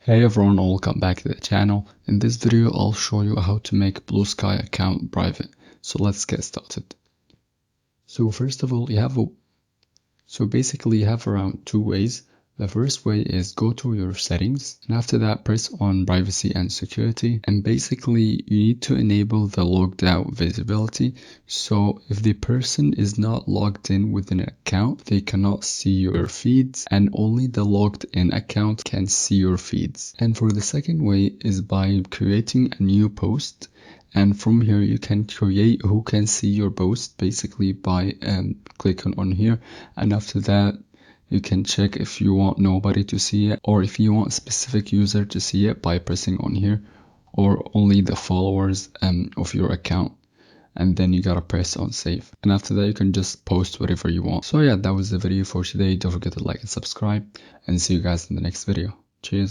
Hey everyone, welcome back to the channel. In this video I'll show you how to make Bluesky account private. So let's get started. So first of all you have basically you have around two ways. The first way is go to your settings, and after that press on privacy and security, and basically you need to enable the logged out visibility. So if the person is not logged in with an account, they cannot see your feeds, and only the logged in account can see your feeds. And for the second way is by creating a new post, and from here you can create who can see your post basically by clicking on here, and after that you can check if you want nobody to see it, or if you want a specific user to see it by pressing on here, or only the followers of your account, and then you gotta press on save, and after that you can just post whatever you want. So yeah, that was the video for today. Don't forget to like and subscribe, and see you guys in the next video. Cheers.